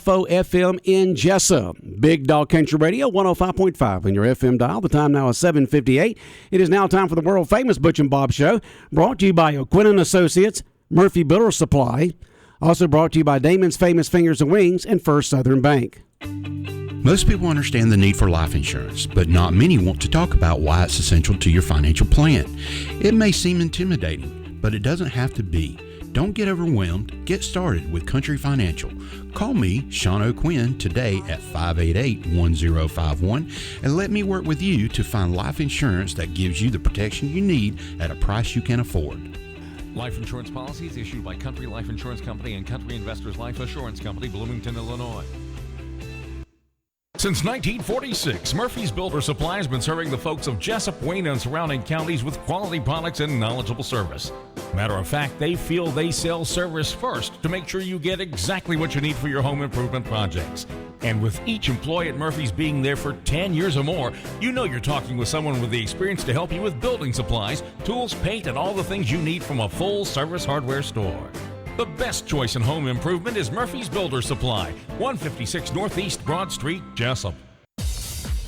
WIFO FM in Jessup. Big Dog Country Radio, 105.5 on your FM dial. The time now is 7:58. It is now time for the world-famous Butch and Bob Show, brought to you by O'Quinn & Associates, Murphy Builder Supply. Also brought to you by Damon's Famous Fingers and Wings and First Southern Bank. Most people understand the need for life insurance, but not many want to talk about why it's essential to your financial plan. It may seem intimidating, but it doesn't have to be. Don't get overwhelmed. Get started with Country Financial. Call me, Sean O'Quinn, today at 588-1051 and let me work with you to find life insurance that gives you the protection you need at a price you can afford. Life insurance policies issued by Country Life Insurance Company and Country Investors Life Assurance Company, Bloomington, Illinois. Since 1946, Murphy's Builder Supply has been serving the folks of Jessup, Wayne, and surrounding counties with quality products and knowledgeable service. Matter of fact, they feel they sell service first to make sure you get exactly what you need for your home improvement projects. And with each employee at Murphy's being there for 10 years or more, you know you're talking with someone with the experience to help you with building supplies, tools, paint, and all the things you need from a full-service hardware store. The best choice in home improvement is Murphy's Builder Supply, 156 Northeast Broad Street, Jessup.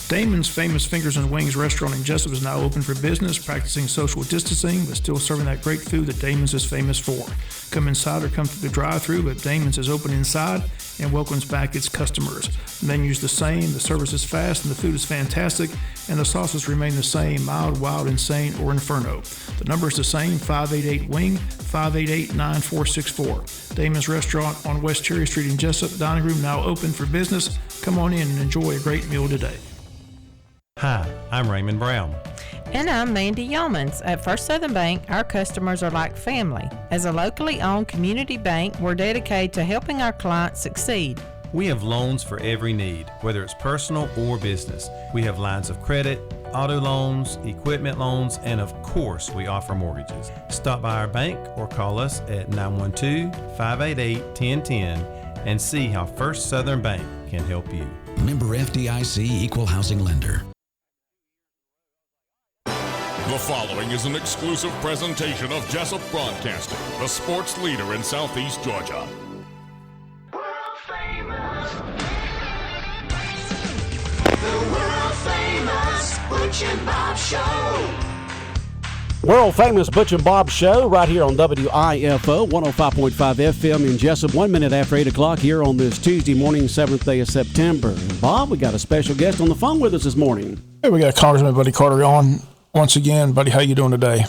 Damon's Famous Fingers and Wings restaurant in Jessup is now open for business, practicing social distancing, but still serving that great food that Damon's is famous for. Come inside or come through the drive-thru, but Damon's is open inside and welcomes back its customers. The menu's the same, the service is fast, and the food is fantastic, and the sauces remain the same, mild, wild, insane, or inferno. The number is the same, 588-WING, 588-9464. Damon's Restaurant on West Cherry Street in Jessup. Dining room now open for business. Come on in and enjoy a great meal today. Hi, I'm Raymond Brown. And I'm Mandy Yeomans. At First Southern Bank, our customers are like family. As a locally owned community bank, we're dedicated to helping our clients succeed. We have loans for every need, whether it's personal or business. We have lines of credit, auto loans, equipment loans, and of course, we offer mortgages. Stop by our bank or call us at 912-588-1010 and see how First Southern Bank can help you. Member FDIC Equal Housing Lender. The following is an exclusive presentation of Jessup Broadcasting, the sports leader in Southeast Georgia. World famous. The world famous Butch and Bob Show. World famous Butch and Bob Show right here on WIFO 105.5 FM in Jessup, 1 minute after 8 o'clock here on this Tuesday morning, 7th day of September. And Bob, we got a special guest on the phone with us this morning. Hey, we got Congressman Buddy Carter on once again. Buddy, how you doing today?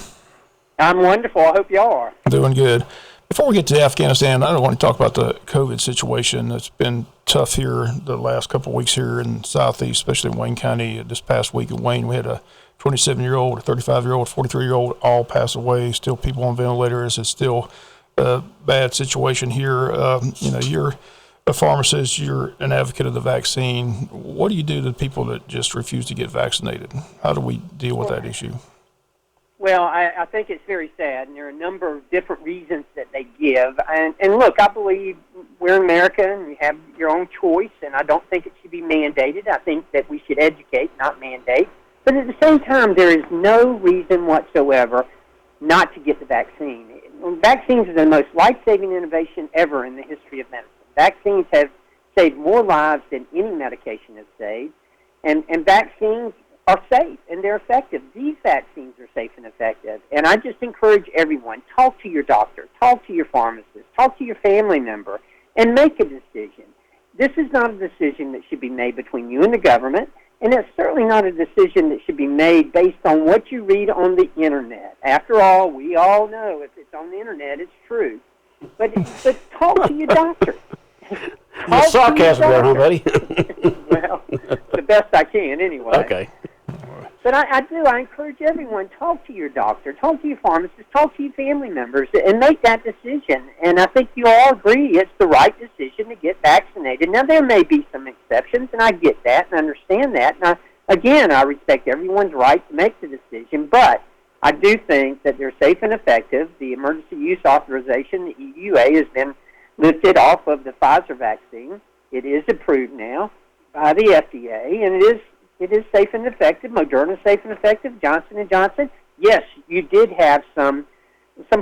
I'm wonderful. I hope y'all are. Doing good. Before we get to Afghanistan, I don't want to talk about the COVID situation. It's been tough here the last couple of weeks here in Southeast, especially in Wayne County. This past week in Wayne, we had a 27-year-old, a 35-year-old, 43-year-old all pass away. Still people on ventilators. It's still a bad situation here. You're a pharmacist. You're an advocate of the vaccine. What do you do to people that just refuse to get vaccinated? How do we deal with that issue? Well, I think it's very sad, and there are a number of different reasons that they give. And look, I believe we're in America, and you have your own choice, and I don't think it should be mandated. I think that we should educate, not mandate. But at the same time, there is no reason whatsoever not to get the vaccine. Vaccines are the most life-saving innovation ever in the history of medicine. Vaccines have saved more lives than any medication has saved, and vaccines are safe and they're effective. These vaccines are safe and effective. And I just encourage everyone, talk to your doctor, talk to your pharmacist, talk to your family member, and make a decision. This is not a decision that should be made between you and the government. And it's certainly not a decision that should be made based on what you read on the Internet. After all, we all know if it's on the Internet, it's true. But talk to your doctor. No sarcasm there, huh, buddy? Well, the best I can anyway. Okay. But I encourage everyone, talk to your doctor, talk to your pharmacist, talk to your family members, and make that decision. And I think you all agree it's the right decision to get vaccinated. Now, there may be some exceptions, and I get that and understand that. Now, again, I respect everyone's right to make the decision, but I do think that they're safe and effective. The emergency use authorization, the EUA, has been lifted off of the Pfizer vaccine. It is approved now by the FDA, and it is safe and effective. Moderna is safe and effective. Johnson & Johnson, yes, you did have some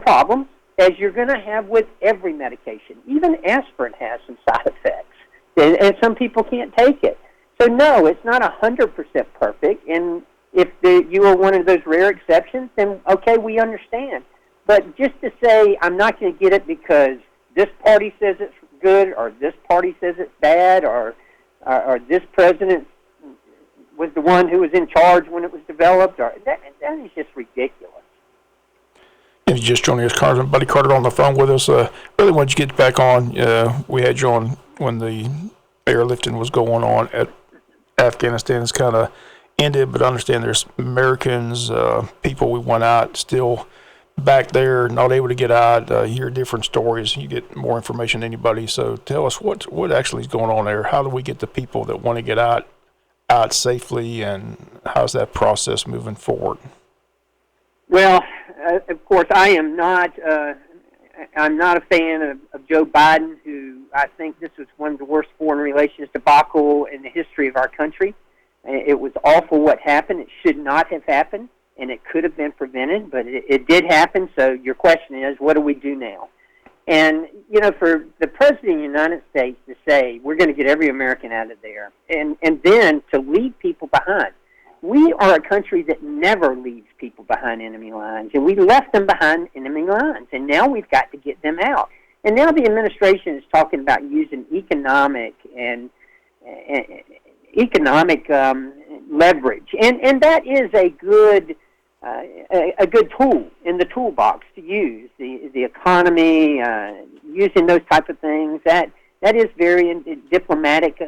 problems, as you're going to have with every medication. Even aspirin has some side effects. and some people can't take it. So no, it's not 100% perfect. And if you are one of those rare exceptions, then okay, we understand. But just to say I'm not going to get it because this party says it's good, or this party says it's bad, or this president was the one who was in charge when it was developed, or that is just ridiculous. If you just joined us, Congressman Buddy Carter on the phone with us. Really wanted you to get back on. We had you on when the airlifting was going on at Afghanistan. It's kind of ended, but I understand there's Americans, people we went out still back there, not able to get out. You hear different stories. You get more information than anybody. So tell us what actually is going on there. How do we get the people that want to get out safely, and how's that process moving forward? Well, of course, I'm not a fan of Joe Biden, who I think this was one of the worst foreign relations debacle in the history of our country. It was awful what happened. It should not have happened, and it could have been prevented, but it did happen. So your question is, what do we do now? And, for the President of the United States to say, we're going to get every American out of there, and then to leave people behind. We are a country that never leaves people behind enemy lines, and we left them behind enemy lines, and now we've got to get them out. And now the administration is talking about using economic leverage, and that is a good tool in the toolbox to use. The economy, using those type of things, that is very diplomatic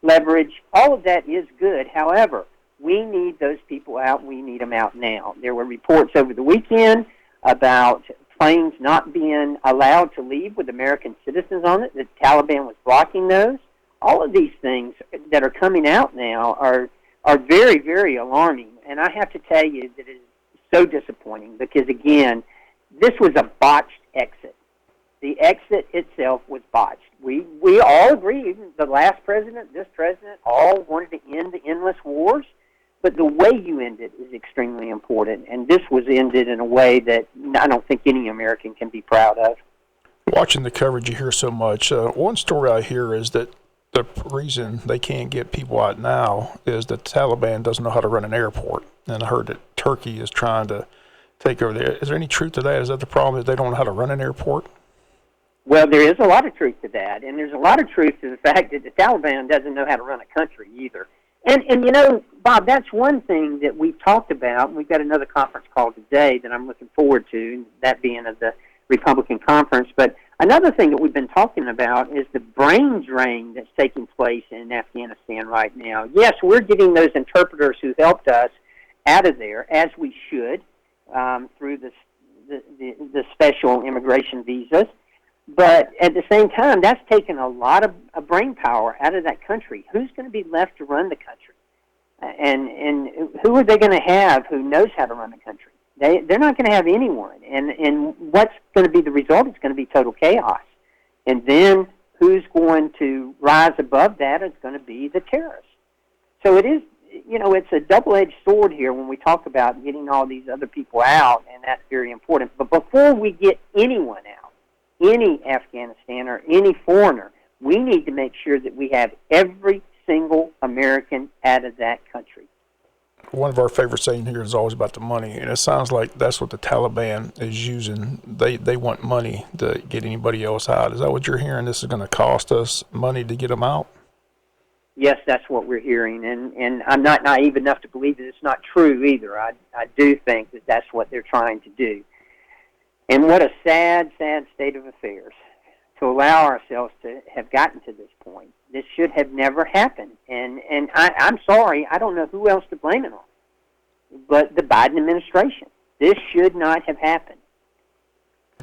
leverage. All of that is good. However, we need those people out. We need them out now. There were reports over the weekend about planes not being allowed to leave with American citizens on it. The Taliban was blocking those. All of these things that are coming out now are very, very alarming. And I have to tell you that it is so disappointing because, again, this was a botched exit. The exit itself was botched. We all agree, even the last president, this president, all wanted to end the endless wars. But the way you end it is extremely important, and this was ended in a way that I don't think any American can be proud of. Watching the coverage you hear so much, one story I hear is that the reason they can't get people out now is that the Taliban doesn't know how to run an airport. And I heard that Turkey is trying to take over there. Is there any truth to that? Is that the problem, is they don't know how to run an airport? Well, there is a lot of truth to that, and there's a lot of truth to the fact that the Taliban doesn't know how to run a country either. And Bob, that's one thing that we've talked about. We've got another conference call today that I'm looking forward to, that being of the Republican conference. But another thing that we've been talking about is the brain drain that's taking place in Afghanistan right now. Yes, we're getting those interpreters who helped us out of there, as we should, through the special immigration visas. But at the same time, that's taken a lot of brain power out of that country. Who's going to be left to run the country? And who are they going to have who knows how to run the country? They're not going to have anyone. And what's going to be the result? It's going to be total chaos. And then who's going to rise above that? It's going to be the terrorists. So it is, it's a double-edged sword here when we talk about getting all these other people out, and that's very important. But before we get anyone out, any Afghanistan or any foreigner, we need to make sure that we have every single American out of that country. One of our favorite sayings here is always about the money, and it sounds like that's what the Taliban is using. They want money to get anybody else out. Is that what you're hearing? This is going to cost us money to get them out? Yes, that's what we're hearing, and I'm not naive enough to believe that it's not true either. I do think that that's what they're trying to do. And what a sad, sad state of affairs to allow ourselves to have gotten to this point. This should have never happened. And I'm sorry, I don't know who else to blame it on but the Biden administration. This should not have happened.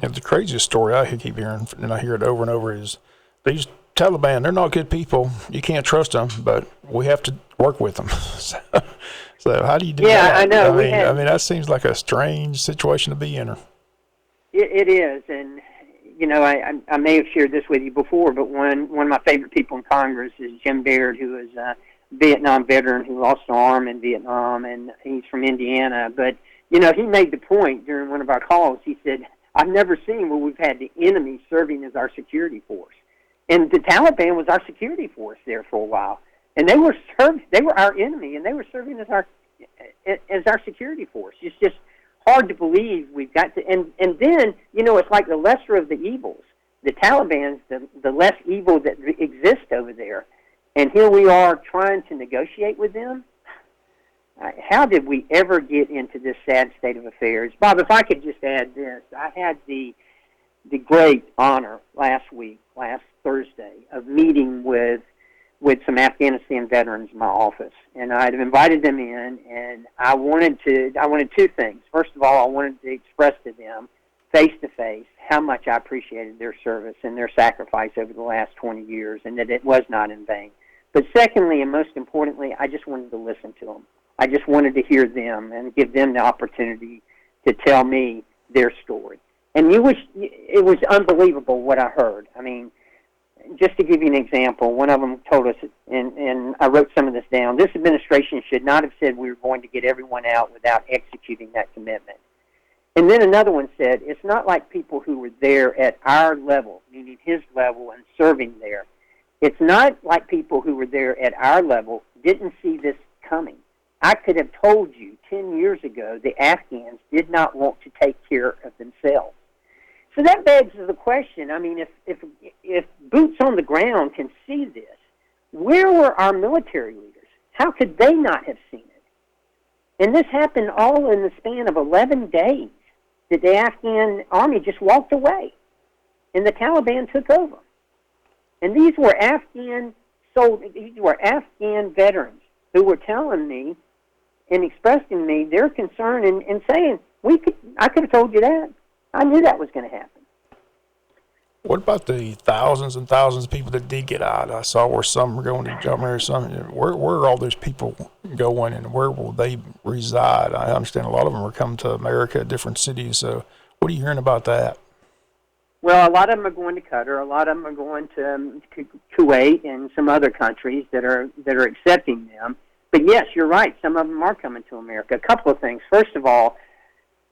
And the craziest story I keep hearing, and I hear it over and over, is these Taliban, they're not good people. You can't trust them, but we have to work with them. So how do you do that? Yeah, I know. I mean, that seems like a strange situation to be in. It is, and I may have shared this with you before, but one of my favorite people in Congress is Jim Baird, who is a Vietnam veteran who lost an arm in Vietnam, and he's from Indiana. But he made the point during one of our calls. He said, "I've never seen where we've had the enemy serving as our security force." And the Taliban was our security force there for a while. And they were our enemy, and they were serving as our security force. It's just hard to believe we've got to, and then, it's like the lesser of the evils. The Taliban's the less evil that exists over there. And here we are trying to negotiate with them. How did we ever get into this sad state of affairs? Bob, if I could just add this, I had the great honor last Thursday, of meeting with some Afghanistan veterans in my office, and I'd have invited them in, and I wanted two things. First of all, I wanted to express to them, face to face, how much I appreciated their service and their sacrifice over the last 20 years, and that it was not in vain. But secondly, and most importantly, I just wanted to listen to them. I just wanted to hear them and give them the opportunity to tell me their story. And it was unbelievable what I heard. I mean, just to give you an example, one of them told us, and I wrote some of this down, this administration should not have said we were going to get everyone out without executing that commitment. And then another one said, it's not like people who were there at our level, meaning his level and serving there. It's not like people who were there at our level didn't see this coming. I could have told you 10 years ago the Afghans did not want to take care of themselves. So that begs the question, I mean, if boots on the ground can see this, where were our military leaders? How could they not have seen it? And this happened all in the span of 11 days, that the Afghan army just walked away, and the Taliban took over. And these were Afghan veterans who were telling me and expressing me their concern and saying, I could have told you that. I knew that was going to happen. What about the thousands and thousands of people that did get out? I saw where some were going to Germany, where are all those people going, and where will they reside? I understand a lot of them are coming to America, different cities. So what are you hearing about that? Well, a lot of them are going to Qatar. A lot of them are going to Kuwait and some other countries that are accepting them. But yes, you're right. Some of them are coming to America. A couple of things. First of all,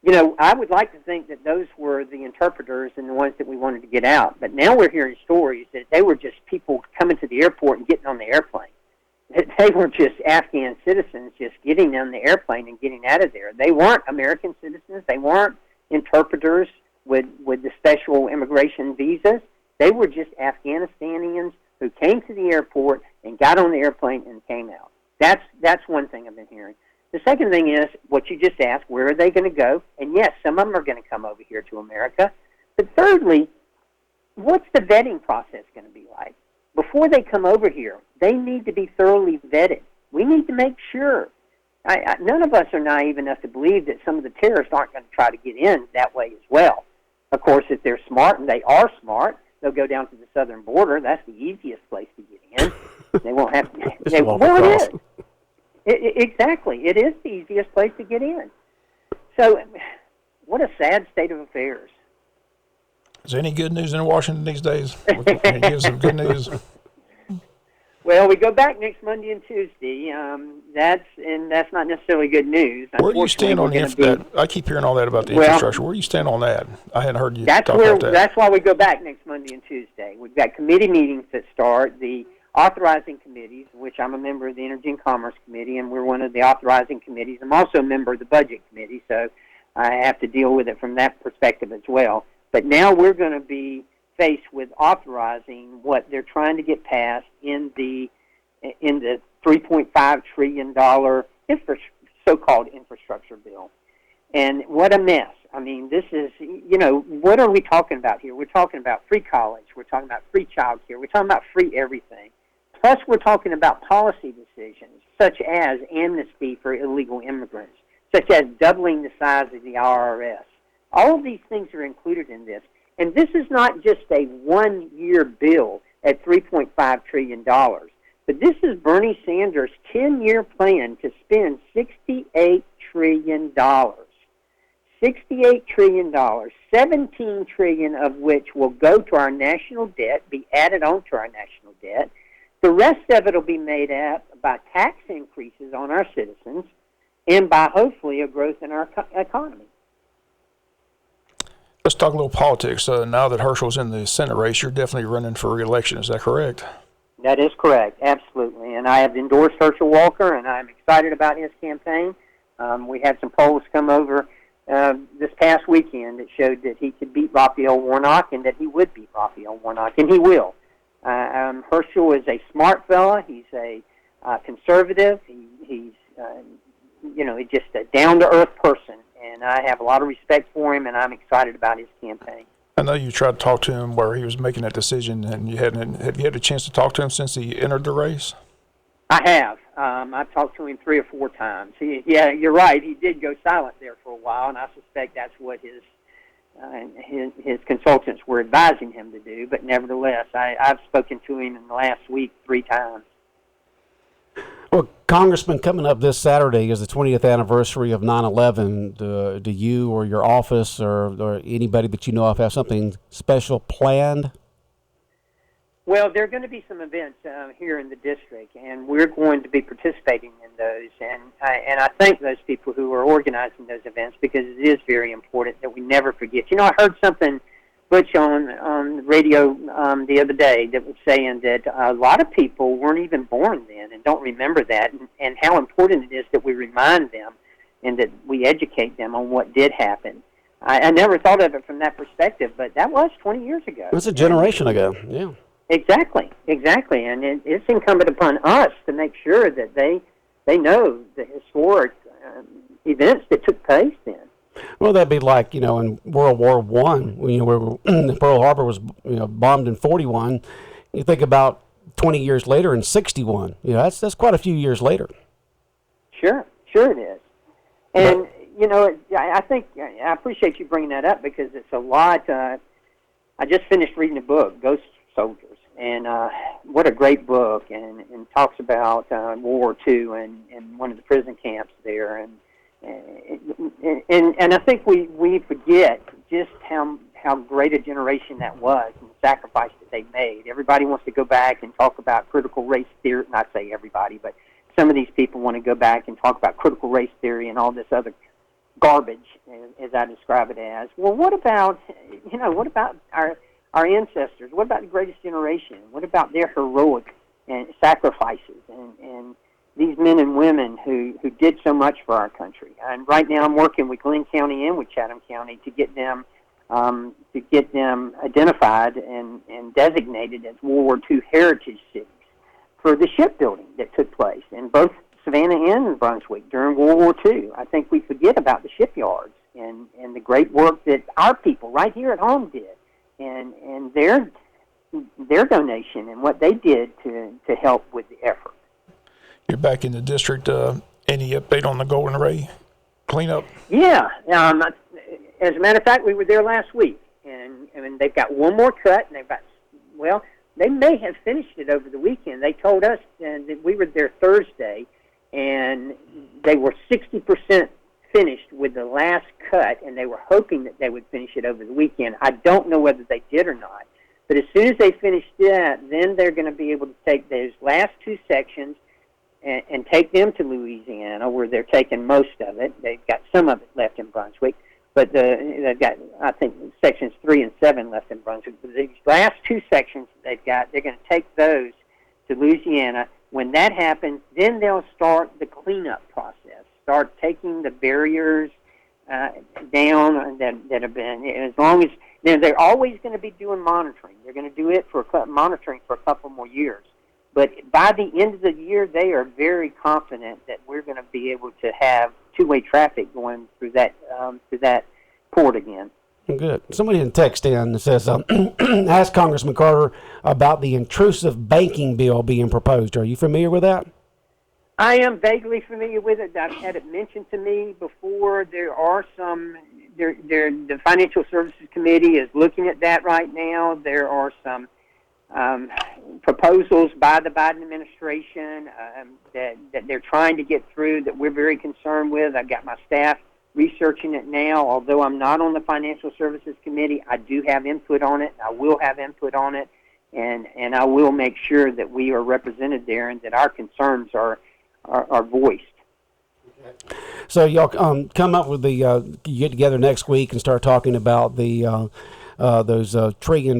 I would like to think that those were the interpreters and the ones that we wanted to get out. But now we're hearing stories that they were just people coming to the airport and getting on the airplane. That they were just Afghan citizens just getting on the airplane and getting out of there. They weren't American citizens. They weren't interpreters with the special immigration visas. They were just Afghanistanians who came to the airport and got on the airplane and came out. That's one thing I've been hearing. The second thing is what you just asked, where are they going to go? And yes, some of them are going to come over here to America. But thirdly, what's the vetting process going to be like? Before they come over here, they need to be thoroughly vetted. We need to make sure. None of us are naive enough to believe that some of the terrorists aren't going to try to get in that way as well. Of course, if they're smart, and they are smart, they'll go down to the southern border. That's the easiest place to get in. They won't have to. It is. Exactly. It is the easiest place to get in. So, what a sad state of affairs. Is there any good news in Washington these days? Can you give some good news? Well, we go back next Monday and Tuesday. That's not necessarily good news. Where do you stand on that? I keep hearing all that about the infrastructure. Where do you stand on that? I hadn't heard you talk about that. That's why we go back next Monday and Tuesday. We've got committee meetings that start. The authorizing committees, which I'm a member of the Energy and Commerce Committee, and we're one of the authorizing committees. I'm also a member of the Budget Committee, so I have to deal with it from that perspective as well. But now we're going to be faced with authorizing what they're trying to get passed in the $3.5 trillion so-called infrastructure bill. And what a mess. I mean, this is, what are we talking about here? We're talking about free college. We're talking about free child care. We're talking about free everything. Plus, we're talking about policy decisions, such as amnesty for illegal immigrants, such as doubling the size of the IRS. All of these things are included in this. And this is not just a one-year bill at $3.5 trillion, but this is Bernie Sanders' 10-year plan to spend $68 trillion. $68 trillion, $17 trillion of which will go to our national debt, be added on to our national debt. The rest of it will be made up by tax increases on our citizens and by, hopefully, a growth in our economy. Let's talk a little politics. Now that Herschel's in the Senate race, you're definitely running for re-election. Is that correct? That is correct, absolutely. And I have endorsed Herschel Walker, and I'm excited about his campaign. We had some polls come over this past weekend that showed that he could beat Raphael Warnock and that he would beat Raphael Warnock, and he will. Herschel is a smart fella. He's a conservative. He's just a down-to-earth person, and I have a lot of respect for him, and I'm excited about his campaign. I know you tried to talk to him where he was making that decision, and have you had a chance to talk to him since he entered the race? I have. I've talked to him 3 or 4 times. Yeah, you're right. He did go silent there for a while, and I suspect that's what his consultants were advising him to do. But nevertheless, I've spoken to him in the last week 3 times. Well, Congressman, coming up this Saturday is the 20th anniversary of 9/11. Do you or your office or anybody that you know of have something special planned? Well, there are going to be some events here in the district, and we're going to be participating in those. And I thank those people who are organizing those events because it is very important that we never forget. You know, I heard something, Butch, on the radio the other day that was saying that a lot of people weren't even born then and don't remember that, and how important it is that we remind them and that we educate them on what did happen. I never thought of it from that perspective, but that was 20 years ago. That's a generation ago, yeah. Exactly, and it's incumbent upon us to make sure that they know the historic events that took place then. Well, that'd be like, in World War I, where Pearl Harbor was, bombed in 41. You think about 20 years later in 61. That's quite a few years later. Sure it is. And, I think I appreciate you bringing that up because it's a lot. I just finished reading a book, Ghost Soldiers, and what a great book, and talks about World War II and one of the prison camps there, and I think we forget just how great a generation that was and the sacrifice that they made. Everybody wants to go back and talk about critical race theory. Not say everybody, but some of these people want to go back and talk about critical race theory and all this other garbage, as I describe it as. Well, what about our ancestors? What about the greatest generation? What about their heroic and sacrifices and these men and women who did so much for our country? And right now I'm working with Glenn County and with Chatham County to get them identified and designated as World War II heritage cities for the shipbuilding that took place in both Savannah and Brunswick during World War II. I think we forget about the shipyards and the great work that our people right here at home did, and their donation and what they did to help with the effort. You're back in the district. Any update on the Golden Ray cleanup? Yeah. As a matter of fact, we were there last week, and they've got one more cut, and they may have finished it over the weekend. They told us that we were there Thursday, and they were 60% finished with the last cut, and they were hoping that they would finish it over the weekend. I don't know whether they did or not, but as soon as they finish that, then they're going to be able to take those last 2 sections and take them to Louisiana, where they're taking most of it. They've got some of it left in Brunswick, but they've got, I think, sections 3 and 7 left in Brunswick. But these last 2 sections they're going to take those to Louisiana. When that happens, then they'll start the cleanup process, start taking the barriers down that have been, as long as, they're always going to be doing monitoring. They're going to do it monitoring for a couple more years. But by the end of the year, they are very confident that we're going to be able to have two-way traffic going through that port again. Good. Somebody in text in says, ask Congressman Carter about the intrusive banking bill being proposed. Are you familiar with that? I am vaguely familiar with it. I've had it mentioned to me before. There are some. The Financial Services Committee is looking at that right now. There are some proposals by the Biden administration that they're trying to get through that we're very concerned with. I've got my staff researching it now. Although I'm not on the Financial Services Committee, I do have input on it. I will have input on it, and I will make sure that we are represented there and that our concerns are voiced. So y'all come up with the you get together next week and start talking about the those $1 trillion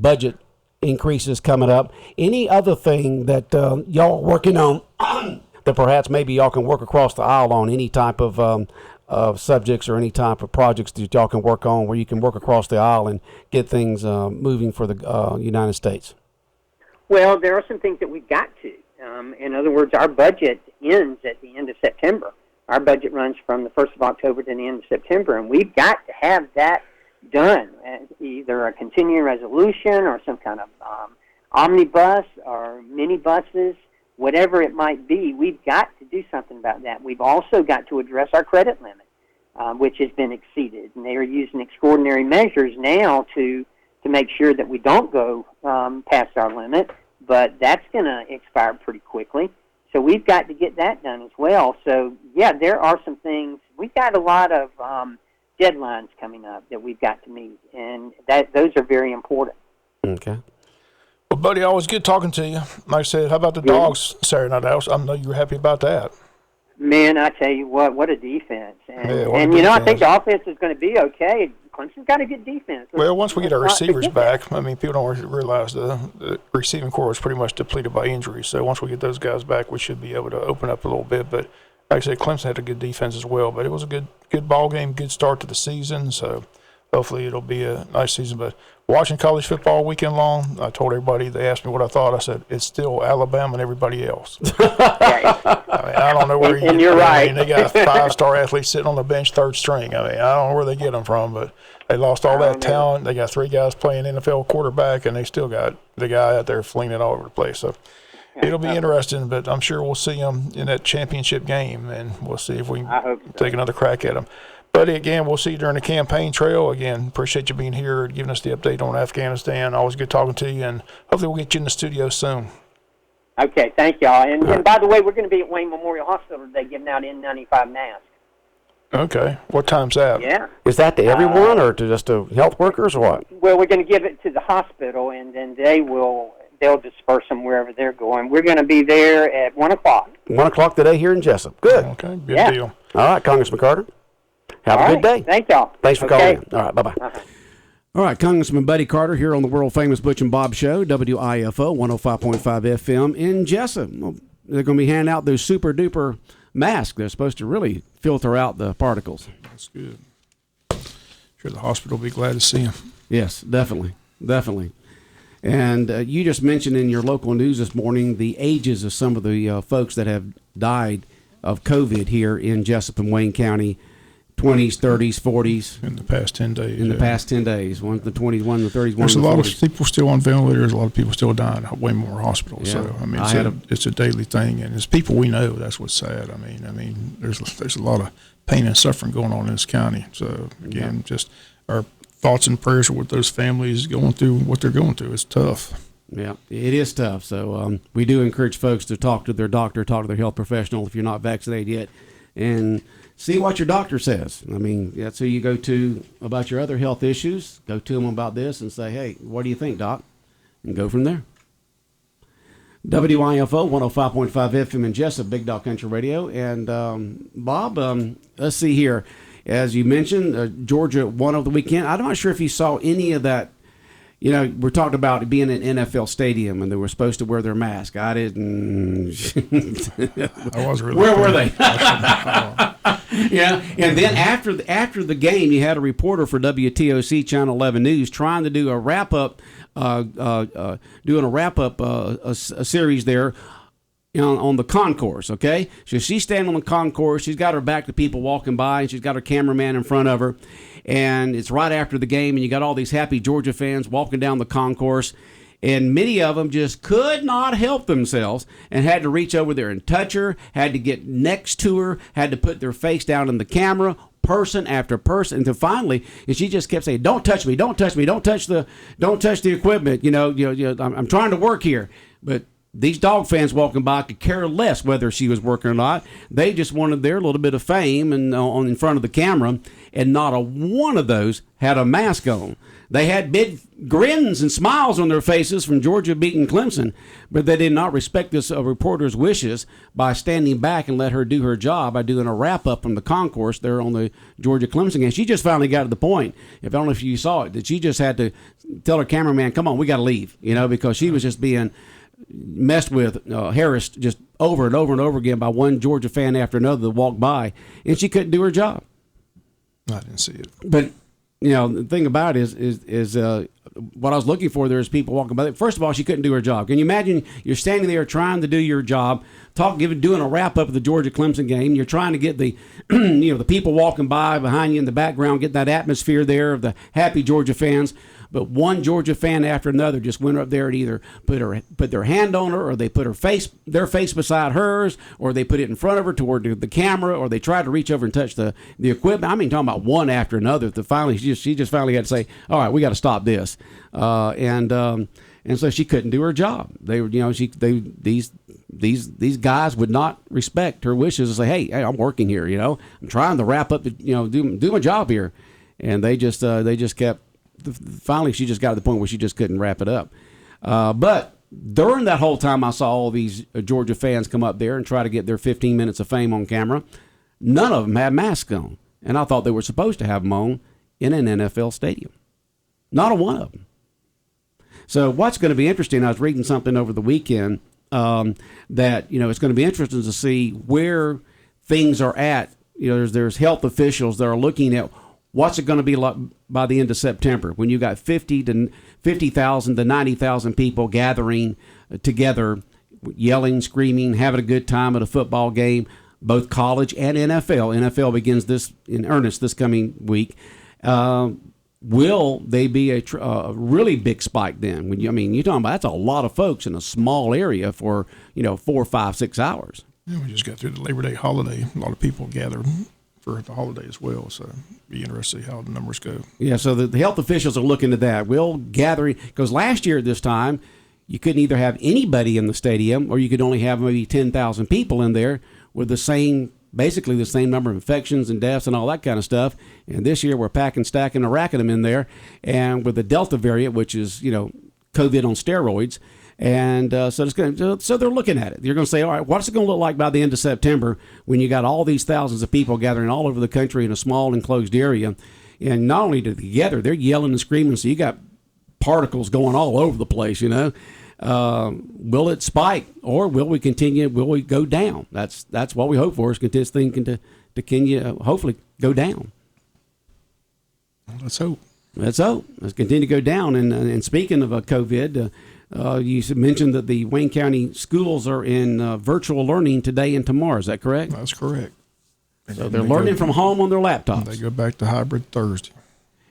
budget increases coming up. Any other thing that y'all are working on that perhaps maybe y'all can work across the aisle on? Any type of subjects or any type of projects that y'all can work on where you can work across the aisle and get things moving for the United States? Well, there are some things that we've got to. In other words, our budget ends at the end of September. Our budget runs from the 1st of October to the end of September, and we've got to have that done, either a continuing resolution or some kind of omnibus or mini buses, whatever it might be. We've got to do something about that. We've also got to address our credit limit, which has been exceeded, and they are using extraordinary measures now to make sure that we don't go past our limit, but that's going to expire pretty quickly. So we've got to get that done as well. So, yeah, there are some things. We've got a lot of deadlines coming up that we've got to meet, and those are very important. Okay. Well, buddy, always good talking to you. Like I said, how about the dogs Saturday night? I know you were happy about that. Man, I tell you what a defense. And defense. I think the offense is going to be okay. Clemson's got a good defense. Well, once we get our receivers back, I mean, people don't realize the receiving core was pretty much depleted by injury. So once we get those guys back, we should be able to open up a little bit. But like I said, Clemson had a good defense as well. But it was a good ball game, good start to the season. So hopefully it'll be a nice season. But watching college football weekend long, I told everybody, they asked me what I thought. I said, it's still Alabama and everybody else. I don't know where and you're right. I mean, they got 5-star athletes sitting on the bench, third string. I mean, I don't know where they get them from, but they lost all that talent. They got 3 guys playing NFL quarterback, and they still got the guy out there flinging it all over the place. So it'll be interesting, but I'm sure we'll see them in that championship game, and we'll see if we can take another crack at them. Buddy, again, we'll see you during the campaign trail. Again, appreciate you being here, giving us the update on Afghanistan. Always good talking to you, and hopefully we'll get you in the studio soon. Okay, thank y'all. And by the way, we're going to be at Wayne Memorial Hospital today giving out N95 masks. Okay. What time's that? Yeah. Is that to everyone or to just to health workers or what? Well, we're going to give it to the hospital, and then they'll disperse them wherever they're going. We're going to be there at 1 o'clock. 1 o'clock today here in Jessup. Good. Okay, good deal. All right, Congressman Carter. Have a good day. Thank y'all. Thanks for calling in. All right, bye-bye. Uh-huh. All right, Congressman Buddy Carter here on the world-famous Butch and Bob Show, WIFO 105.5 FM in Jessup. Well, they're going to be handing out those super-duper masks. They're supposed to really filter out the particles. That's good. Sure the hospital will be glad to see them. Yes, definitely. And you just mentioned in your local news this morning the ages of some of the folks that have died of COVID here in Jessup and Wayne County. 20s, 30s, 40s. In the past 10 days. In the past 10 days. One in the 20s, one in the 30s, one There's in the 40s. a lot of people still on ventilators, a lot of people still dying at way more hospitals. Yeah. So, I mean, it's a daily thing. And it's people we know. That's what's sad. I mean, there's a lot of pain and suffering going on in this county. So, again, just our thoughts and prayers are with those families going through what they're going through. It's tough. Yeah, it is tough. So we do encourage folks to talk to their doctor, talk to their health professional if you're not vaccinated yet, and see what your doctor says. I mean, that's who you go to about your other health issues. Go to them about this and say, hey, what do you think, doc? And go from there. WIFO 105.5 FM in Jessup, Big Dog Country Radio. And Bob, let's see here. As you mentioned, Georgia won over the weekend. I'm not sure if you saw any of that. You know, we're talking about it being an NFL stadium, and they were supposed to wear their mask. I didn't. I was really. Where were they? Yeah, and then after the game, you had a reporter for WTOC Channel 11 News trying to do a wrap up, a series there. On the concourse, okay? So she's standing on the concourse. She's got her back to people walking by, and she's got her cameraman in front of her. And it's right after the game, and you got all these happy Georgia fans walking down the concourse. And many of them just could not help themselves and had to reach over there and touch her, had to get next to her, had to put their face down in the camera, person after person, until finally, and she just kept saying, "Don't touch me! Don't touch me! Don't touch the equipment! You know, I'm trying to work here." But these dog fans walking by could care less whether she was working or not. They just wanted their little bit of fame and in front of the camera. and not a one of those had a mask on. They had big grins and smiles on their faces from Georgia beating Clemson, but they did not respect this reporter's wishes by standing back and let her do her job by doing a wrap-up from the concourse there on the Georgia-Clemson game. She just finally got to the point, I don't know if you saw it, that she just had to tell her cameraman, come on, we got to leave, because she was just being messed with, harassed just over and over and over again by one Georgia fan after another that walked by, and she couldn't do her job. I didn't see it. But the thing about it is what I was looking for there is people walking by. First of all, she couldn't do her job. Can you imagine you're standing there trying to do your job, doing a wrap up of the Georgia Clemson game. You're trying to get the the people walking by behind you in the background, get that atmosphere there of the happy Georgia fans. But one Georgia fan after another just went up there and either put their hand on her, or they put their face beside hers, or they put it in front of her toward the camera, or they tried to reach over and touch the equipment. I mean, talking about one after another. Finally, she just finally had to say, "All right, we got to stop this," and so she couldn't do her job. These guys would not respect her wishes and say, "Hey, I'm working here. I'm trying to wrap up, do my job here," and they just kept. Finally, she just got to the point where she just couldn't wrap it up. But during that whole time, I saw all these Georgia fans come up there and try to get their 15 minutes of fame on camera. None of them had masks on, and I thought they were supposed to have them on in an NFL stadium. Not a one of them. So what's going to be interesting, I was reading something over the weekend that, it's going to be interesting to see where things are at. There's health officials that are looking at what's it going to be like by the end of September when you got 50,000 to 90,000 people gathering together, yelling, screaming, having a good time at a football game, both college and NFL. NFL begins in earnest this coming week. Will they be a really big spike then? You're talking about that's a lot of folks in a small area for 4, 5, 6 hours. Yeah, we just got through the Labor Day holiday. A lot of people gathered for the holiday as well, so be interested to see how the numbers go. Yeah, so the health officials are looking at that. We'll gather, because last year at this time, you couldn't either have anybody in the stadium or you could only have maybe 10,000 people in there with basically the same number of infections and deaths and all that kind of stuff. And this year we're packing, stacking, and racking them in there. And with the Delta variant, which is, COVID on steroids. And so they're looking at it. You're going to say, all right, what's it going to look like by the end of September when you got all these thousands of people gathering all over the country in a small enclosed area? And not only do they gather, they're yelling and screaming. So you got particles going all over the place, Will it spike, or will we continue? Will we go down? That's what we hope for, is this thing to continue, hopefully go down. Let's hope. Let's continue to go down. And speaking of COVID, you mentioned that the Wayne County schools are in virtual learning today and tomorrow. Is that correct? That's correct. So they're learning from home on their laptops. They go back to hybrid Thursday.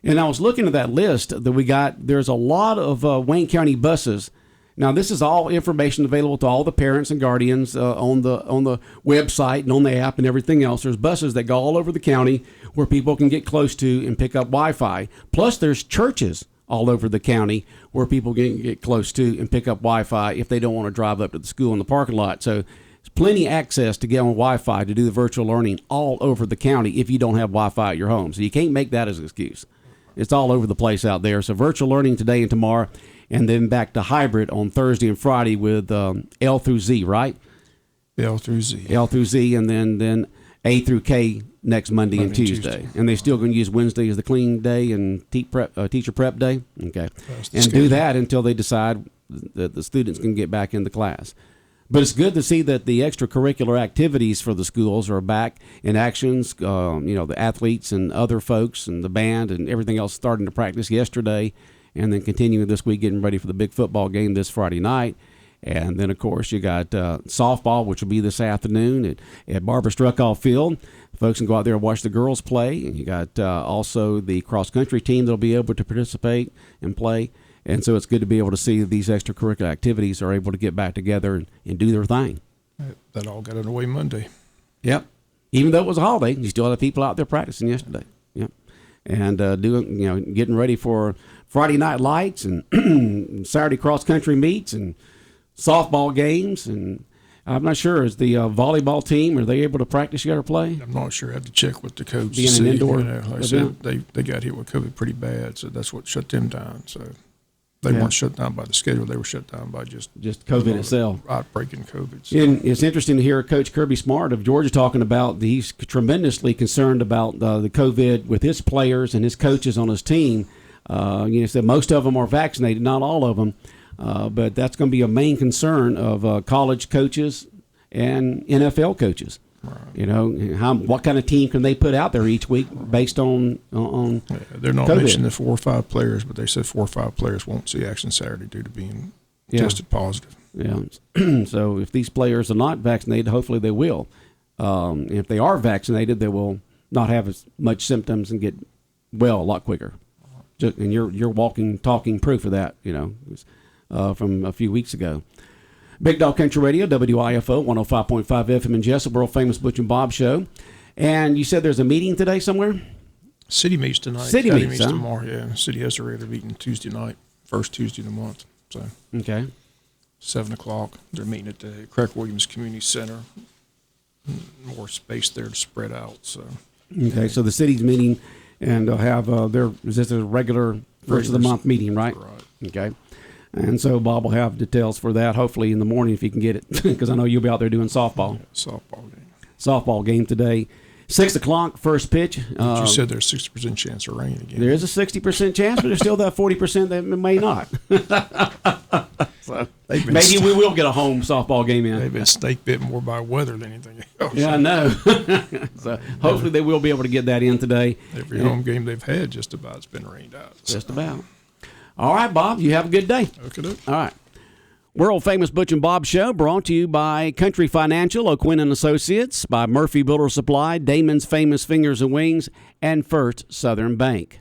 And I was looking at that list that we got. There's a lot of Wayne County buses. Now, this is all information available to all the parents and guardians on the website and on the app and everything else. There's buses that go all over the county where people can get close to and pick up Wi-Fi. Plus, there's churches all over the county where people can get close to and pick up Wi-Fi if they don't want to drive up to the school in the parking lot. So there's plenty of access to get on Wi-Fi to do the virtual learning all over the county if you don't have Wi-Fi at your home. So you can't make that as an excuse. It's all over the place out there. So virtual learning today and tomorrow, and then back to hybrid on Thursday and Friday with L through Z, right? L through Z. L through Z, and then A through K next Monday and Tuesday. And they're still going to use Wednesday as the clean day and teacher prep day? Okay. And do that until they decide that the students can get back into class. But it's good to see that the extracurricular activities for the schools are back in actions. The athletes and other folks and the band and everything else starting to practice yesterday, and then continuing this week, getting ready for the big football game this Friday night. And then, of course, you got softball, which will be this afternoon at Barbara Struckoff Field. Folks can go out there and watch the girls play. And you got also the cross-country team that will be able to participate and play. And so it's good to be able to see that these extracurricular activities are able to get back together and do their thing. That all got underway Monday. Yep. Even though it was a holiday, you still had people out there practicing yesterday. Yep. And getting ready for Friday night lights and Saturday cross-country meets and softball games and I'm not sure. Is the volleyball team, are they able to practice yet or play? I'm not sure. I had to check with the coach. Being to an see, indoor like I said, they got hit with COVID pretty bad, so that's what shut them down. So they weren't shut down by the schedule. They were shut down by just COVID itself. Outbreaking COVID. So. And it's interesting to hear Coach Kirby Smart of Georgia talking about he's tremendously concerned about the COVID with his players and his coaches on his team. Said most of them are vaccinated, not all of them. But that's going to be a main concern of college coaches and NFL coaches. Right. What kind of team can they put out there each week based on they're not COVID. mentioning the 4 or 5 players, but they said 4 or 5 players won't see action Saturday due to being tested positive. Yeah. So if these players are not vaccinated, hopefully they will. If they are vaccinated, they will not have as much symptoms and get well a lot quicker. And you're walking, talking proof of that. From a few weeks ago. Big Dog Country Radio, WIFO, 105.5 FM in Jessup, world famous Butch and Bob Show. And you said there's a meeting today somewhere? City meets tonight. City meets tomorrow, yeah. The city has a regular meeting Tuesday night, first Tuesday of the month. So okay. 7 o'clock. They're meeting at the Craig Williams Community Center. More space there to spread out. So okay, so the city's meeting, and they'll have is this a regular first of the month meeting, right? Right. Okay. And so Bob will have details for that, hopefully in the morning if he can get it, because I know you'll be out there doing softball. Yeah, softball game. Softball game today. 6 o'clock, first pitch. You said there's a 60% chance of rain again. There is a 60% chance, but there's still that 40% that may not. So maybe we will get a home softball game in. They've been snake bit more by weather than anything else. Yeah, I know. So hopefully they will be able to get that in today. Every home game they've had just about has been rained out. So. Just about. All right, Bob, you have a good day. Okay. All right. World famous Butch and Bob Show brought to you by Country Financial, O'Quinn and Associates, by Murphy Builder Supply, Damon's Famous Fingers and Wings, and First Southern Bank.